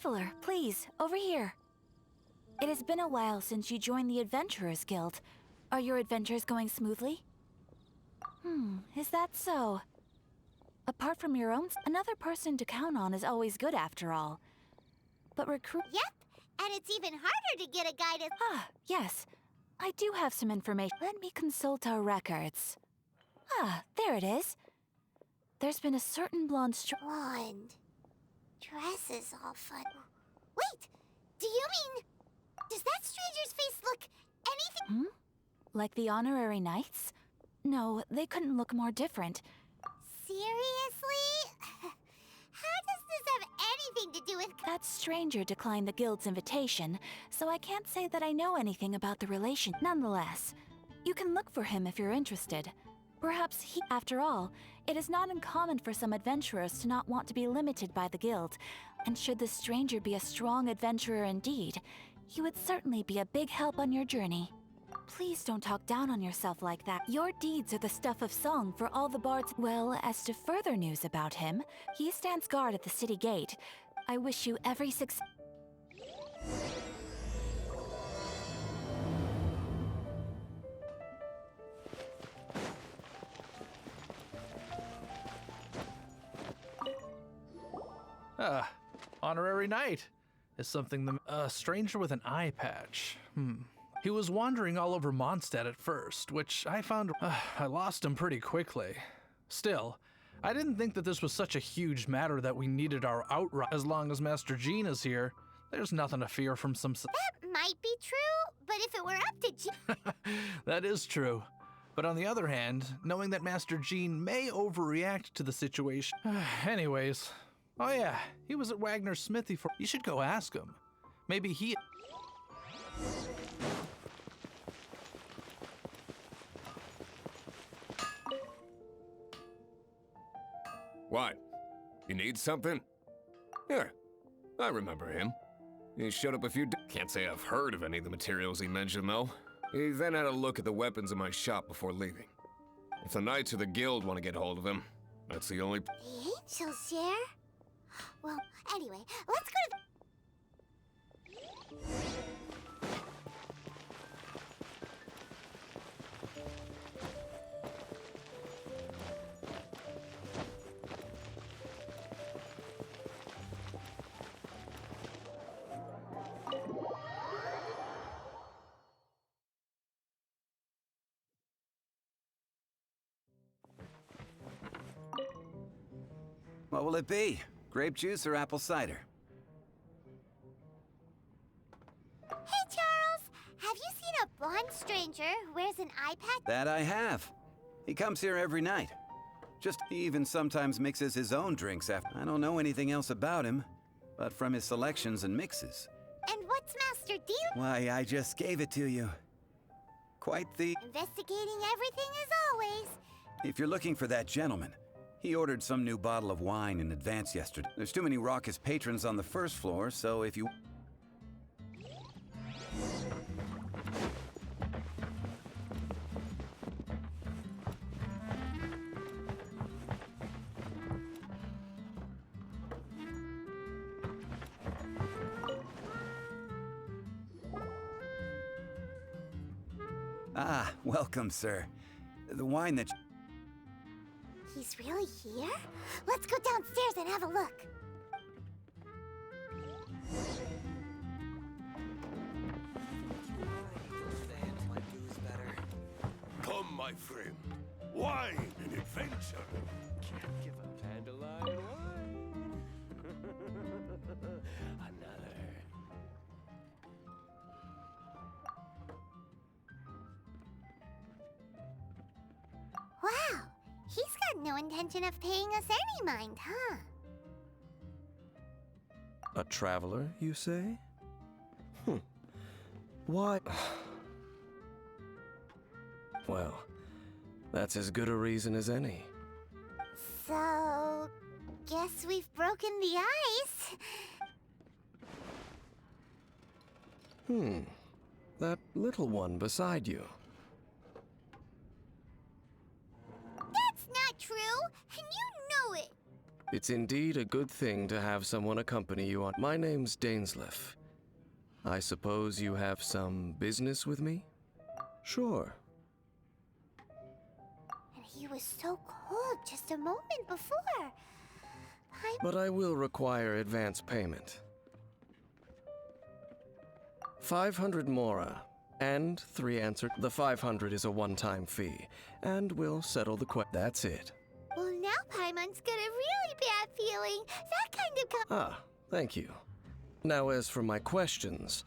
Traveler, please, over here. It has been a while since you joined the Adventurers Guild. Are your adventures going smoothly? Is that so? Apart from your own, another person to count on is always good after all. But Yep, and it's even harder to get a guide as— Ah, yes. I do have some information. Let me consult our records. Ah, there it is. There's been a certain blonde Blonde. Dresses all fun. Wait! Do you mean— does that stranger's face look anything— Like the honorary knights? No, they couldn't look more different. Seriously? How does this have anything to do with— That stranger declined the guild's invitation, so I can't say that I know anything about the relation. Nonetheless, you can look for him if you're interested. Perhaps he— After all, it is not uncommon for some adventurers to not want to be limited by the guild, and should the stranger be a strong adventurer indeed, he would certainly be a big help on your journey. Please don't talk down on yourself like that. Your deeds are the stuff of song for all the bards. Well, as to further news about him, he stands guard at the city gate. I wish you every success. Honorary knight is something a stranger with an eye patch. He was wandering all over Mondstadt at first, which I found I lost him pretty quickly. Still, I didn't think that this was such a huge matter that we needed our outright. As long as Master Jean is here, there's nothing to fear from some— That might be true, but if it were up to Jean— That is true. But on the other hand, knowing that Master Jean may overreact to the situation— Anyways, oh yeah, he was at Wagner's smithy for— You should go ask him. Maybe he— What? You need something? Here, I remember him. He showed up a few Can't say I've heard of any of the materials he mentioned, though. He then had a look at the weapons in my shop before leaving. If the Knights of the Guild want to get hold of him, that's the only— The angels here? Well, anyway, let's go to What will it be? Grape juice or apple cider? Hey, Charles! Have you seen a blonde stranger who wears an eye patch? That I have. He comes here every night. He even sometimes mixes his own drinks after. I don't know anything else about him, but from his selections and mixes. And what's Master D? Why, I just gave it to you. Quite the— Investigating everything as always. If you're looking for that gentleman, he ordered some new bottle of wine in advance yesterday. There's too many raucous patrons on the first floor, so if you— Ah, welcome, sir. The wine that— He's really here? Let's go downstairs and have a look. Come, my friend. Wine and adventure. Can't give a dandelion wine. Another. Wow, he's got no intention of paying us any mind, huh? A traveler, you say? Why? Well, that's as good a reason as any. So, guess we've broken the ice. That little one beside you. That's not true, and you know it. It's indeed a good thing to have someone accompany you on. My name's Dainsleif. I suppose you have some business with me? Sure. And he was so cold just a moment before. But I will require advance payment. 500 mora, and 3 answers. The 500 is a one-time fee, and we'll settle the That's it. Well, now Paimon's got a really bad feeling. That kind of Thank you. Now, as for my questions,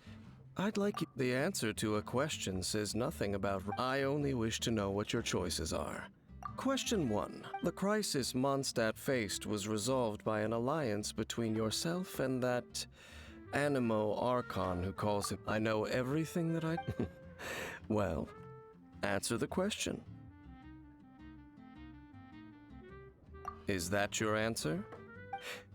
I'd like you. The answer to a question says nothing about. I only wish to know what your choices are. Question 1. The crisis Mondstadt faced was resolved by an alliance between yourself and that Animo Archon who calls him. I know everything that I. Well, answer the question. Is that your answer?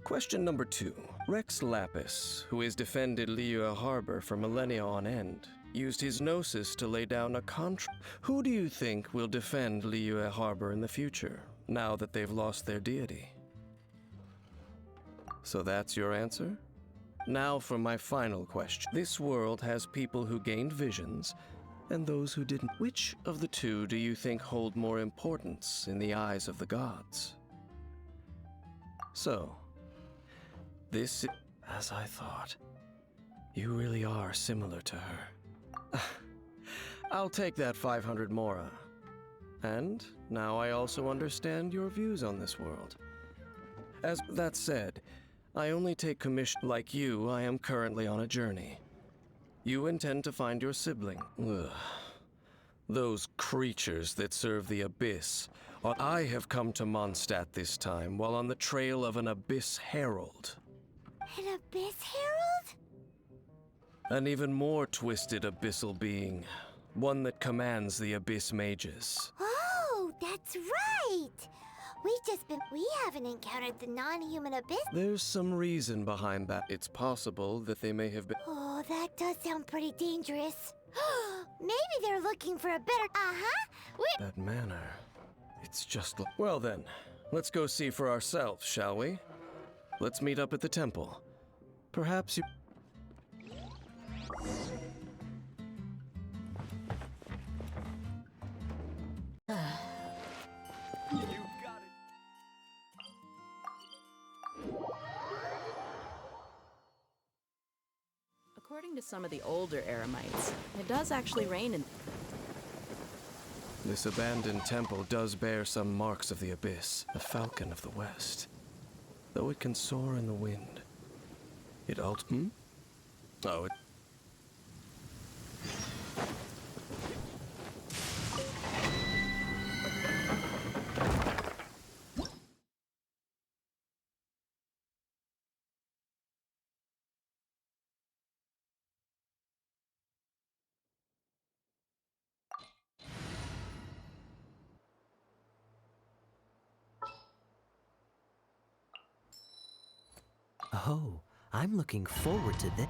Question number 2. Rex Lapis, who has defended Liyue Harbor for millennia on end, used his gnosis to lay down a contract. Who do you think will defend Liyue Harbor in the future, now that they've lost their deity? So that's your answer? Now for my final question. This world has people who gained visions, and those who didn't. Which of the two do you think hold more importance in the eyes of the gods? So, this is, as I thought. You really are similar to her. I'll take that 500 mora. And now I also understand your views on this world. As that said, I only take commission. Like you, I am currently on a journey. You intend to find your sibling. Ugh. Those creatures that serve the Abyss. I have come to Mondstadt this time while on the trail of an Abyss Herald. An Abyss Herald? An even more twisted abyssal being. One that commands the Abyss mages. Oh, that's right! We haven't encountered the non-human Abyss. There's some reason behind that. It's possible that they may have been. Oh, that does sound pretty dangerous. Maybe they're looking for a better. That manner. It's just. Well then, let's go see for ourselves, shall we? Let's meet up at the temple. Perhaps you. According to some of the older Eremites, it does actually rain in... This abandoned temple does bear some marks of the Abyss, the Falcon of the West. Though it can soar in the wind, it Oh, it... Oh, I'm looking forward to this.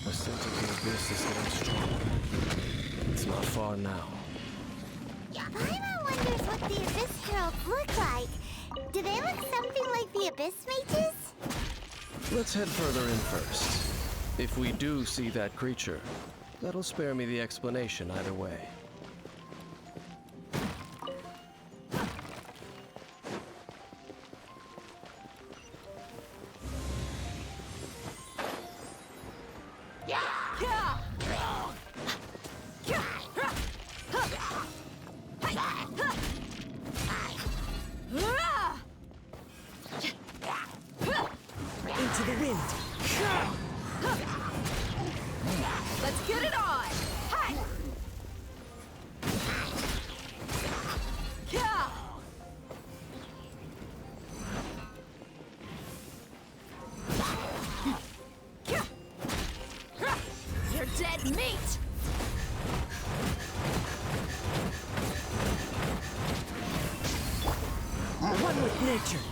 The scent of the Abyss is getting stronger. It's not far now. Paimon wonders what the Abyss Heralds look like. Do they look something like the Abyss mages? Let's head further in first. If we do see that creature, that'll spare me the explanation either way. Into the wind. Let's get it on! Hi! You're dead meat! One with nature.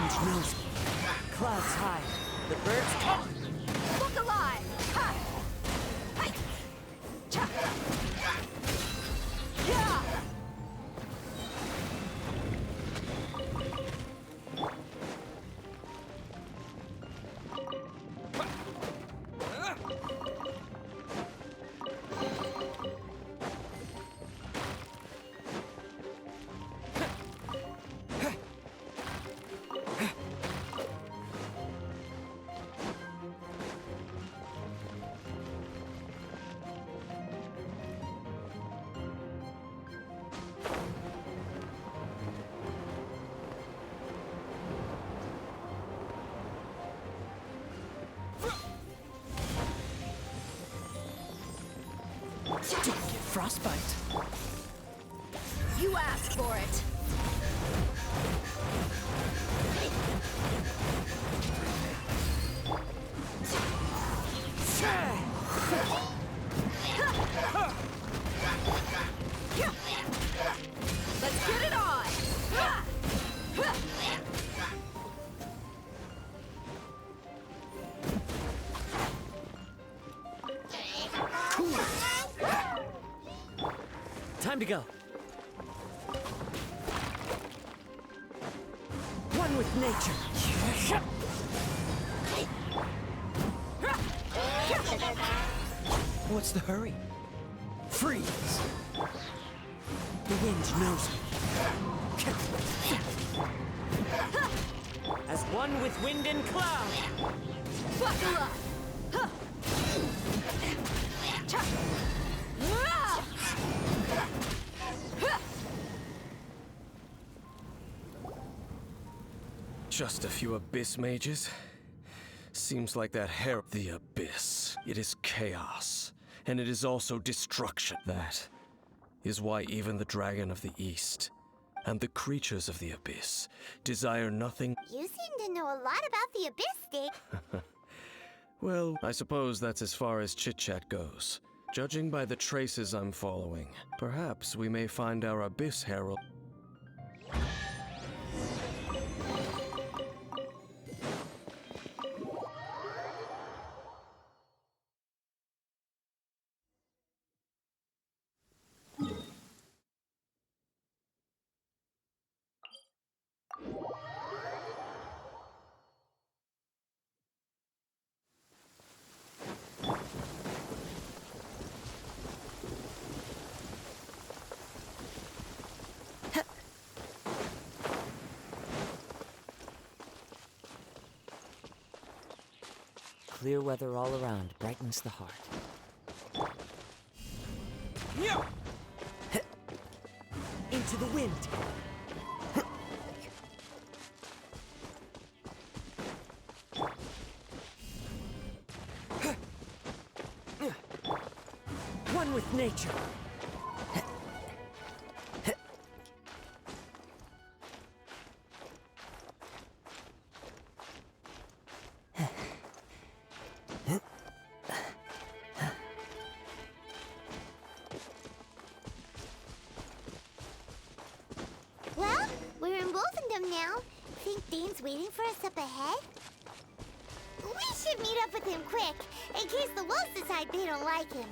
wind knows me. Clouds high. The birds come. Look alive! Ha! Hi! Cha! Yeah! Don't get frostbite. You asked for it! Let's get it on! Time to go. One with nature. What's the hurry? Freeze! The wind knows me. As one with wind and cloud. Buckle up! Huh. Cha! Ah! Huh. Just a few abyss mages? Seems like that herald. The abyss. It is chaos, and it is also destruction. That is why even the dragon of the east and the creatures of the abyss desire nothing. You seem to know a lot about the abyss, Dick. Well, I suppose that's as far as chit-chat goes. Judging by the traces I'm following, perhaps we may find our abyss herald. Clear weather all around brightens the heart. Into the wind. One with nature. Well, we're in Wolfendom now. Think Dane's waiting for us up ahead? We should meet up with him quick, in case the wolves decide they don't like him.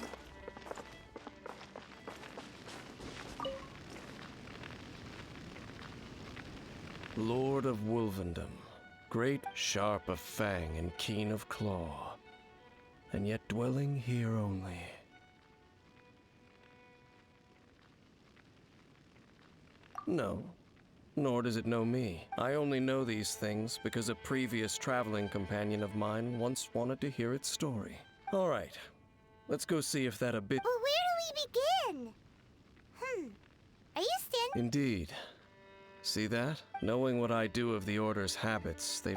Lord of Wolfendom, great, sharp of fang and keen of claw, and yet dwelling here only. No, nor does it know me. I only know these things because a previous traveling companion of mine once wanted to hear its story. All right, let's go see if that a bit. Well, where do we begin? Are you standing? Indeed. See that? Knowing what I do of the Order's habits, they...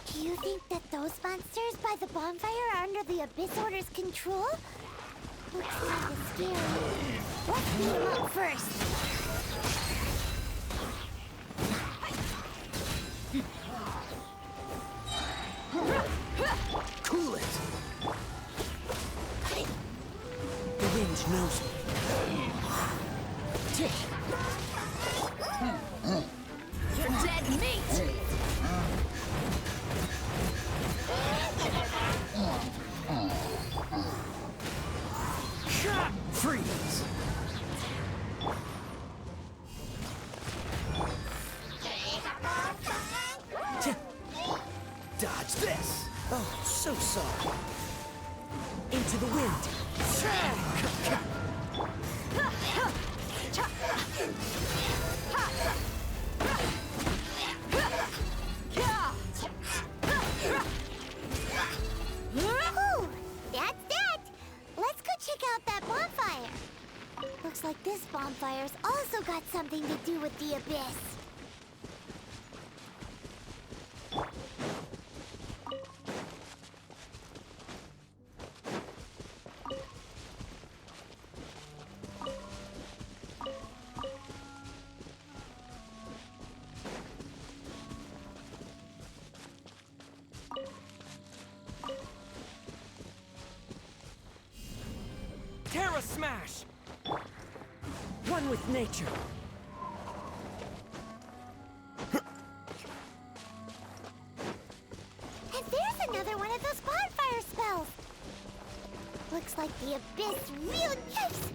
Do you think that those monsters by the bonfire are under the Abyss Order's control? Looks kind of scary. Let's beat him up first. Cool it! The wind knows me. You're dead meat! Freeze! Dodge this! Oh, so sorry. Into the wind. Whew, that's that. Let's go check out that bonfire. Looks like this bonfire's also got something to do with the abyss. Terra Smash! One with nature. And there's another one of those bonfire spells. Looks like the abyss really yikes.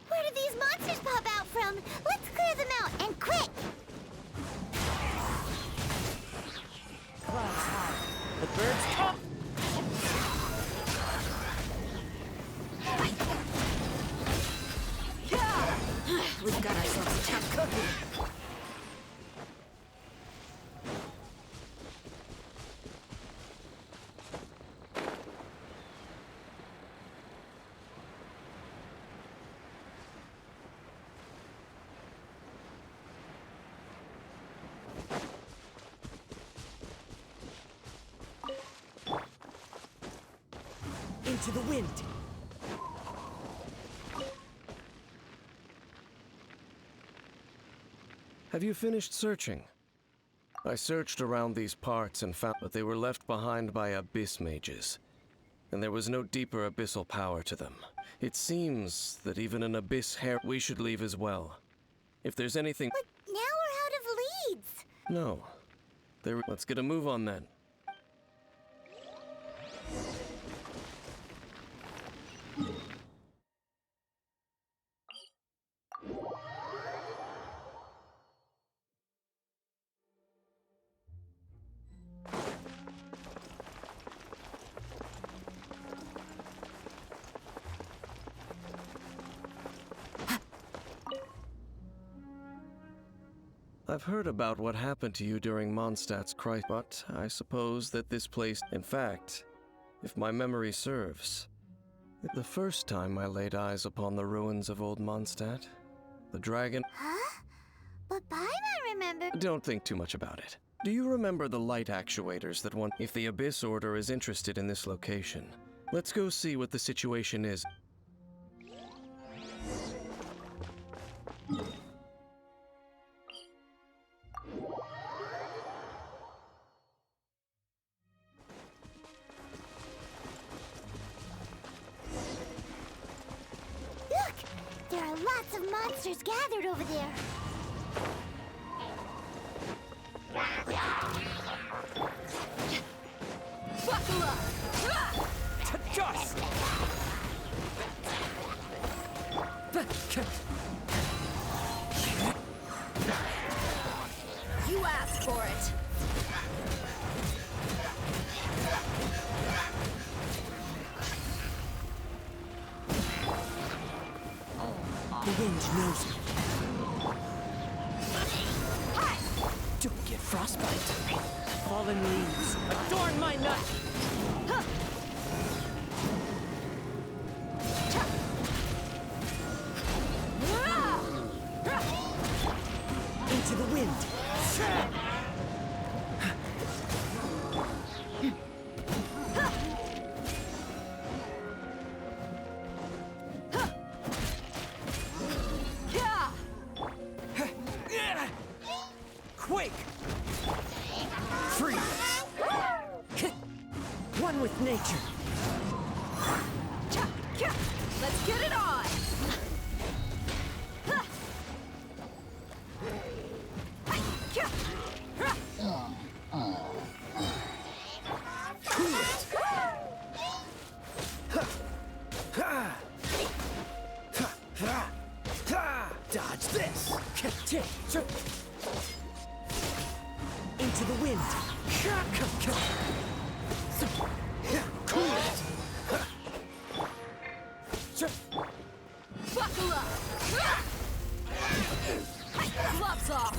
Where do these monsters pop out from? Let's clear them out, and quick! Clouds high. The birds come. We've got ourselves a tough cookie. Into the wind. Have you finished searching? I searched around these parts and found that they were left behind by abyss mages, and there was no deeper abyssal power to them. It seems that even an abyss we should leave as well. If there's anything— But now we're out of leads. No. Let's get a move on then. I've heard about what happened to you during Mondstadt's crisis, but I suppose that this place— In fact, if my memory serves, the first time I laid eyes upon the ruins of old Mondstadt, the dragon— Huh? But Paimon remembered— Don't think too much about it. Do you remember the light actuators that one— If the Abyss Order is interested in this location, let's go see what the situation is. Look! There are lots of monsters gathered over there. Buckle up! To dust! You asked for it. The wind knows me. Don't get frostbite. Fallen leaves adorn my nut. Into the wind. Dodge this! Into the wind! Cool it! Buckle up! Gloves off!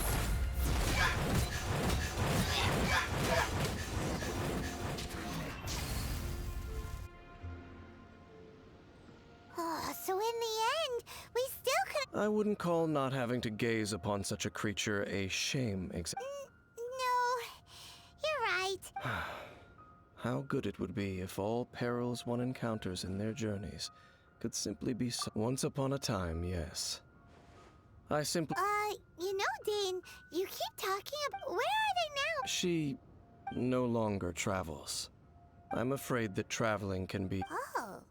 Oh, so in the end, we still could. I wouldn't call not having to gaze upon such a creature a shame, No, you're right. How good it would be if all perils one encounters in their journeys could simply be once upon a time, yes. I simply... You know, Dane, you keep talking about... Where are they now? She no longer travels. I'm afraid that traveling can be... Oh,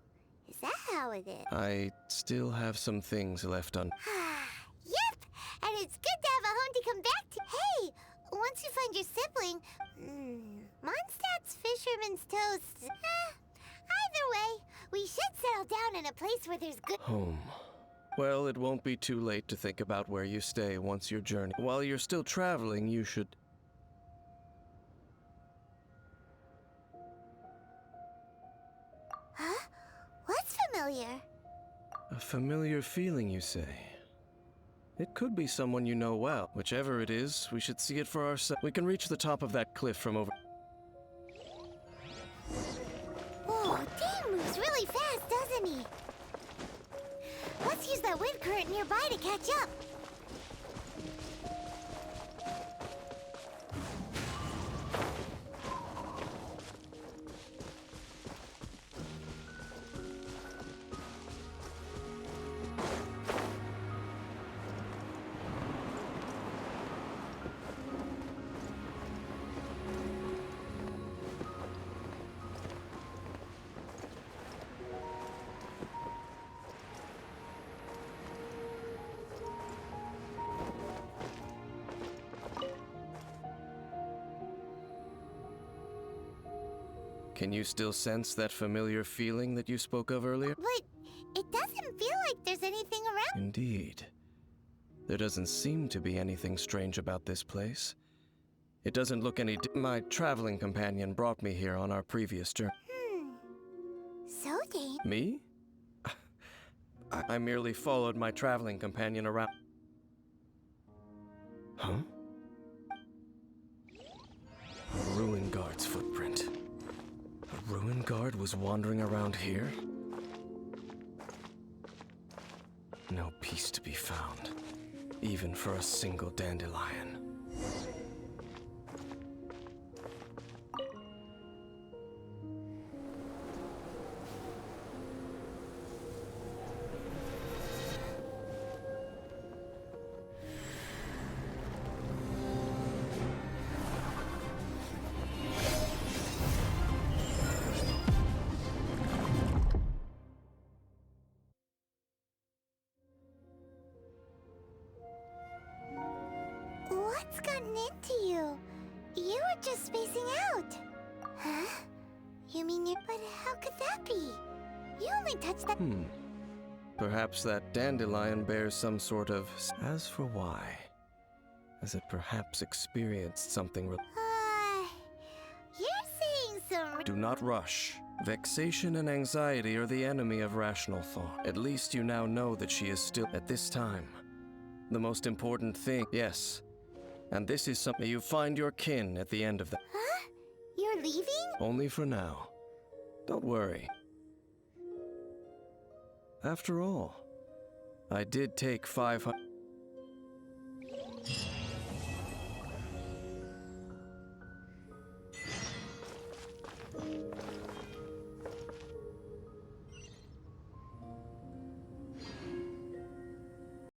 is that how it is? I still have some things left on... Yep, and it's good to have a home to come back to. Hey, once you find your sibling... Mondstadt's Fisherman's Toast. Either way, we should settle down in a place where there's good... Home. Well, it won't be too late to think about where you stay once your journey... While you're still traveling, you should... Huh? What's familiar? A familiar feeling, you say? It could be someone you know well. Whichever it is, we should see it for ourselves. We can reach the top of that cliff from over... Whoa, Dane moves really fast, doesn't he? Let's use that wind current nearby to catch up. Can you still sense that familiar feeling that you spoke of earlier? But it doesn't feel like there's anything around. Indeed. There doesn't seem to be anything strange about this place. It doesn't look any... My traveling companion brought me here on our previous journey. So, Dane... Me? I merely followed my traveling companion around... Huh? A ruin guard's footprint. A ruin guard was wandering around here? No peace to be found, even for a single dandelion. What's gotten into you? You were just spacing out. Huh? You mean you... But how could that be? You only touched that... Perhaps that dandelion bears some sort of... As for why? Has it perhaps experienced something... You're saying some... Do not rush. Vexation and anxiety are the enemy of rational thought. At least you now know that she is still... At this time, the most important thing... Yes. And this is something... You find your kin at the end of that. Huh? You're leaving? Only for now. Don't worry. After all, I did take 500...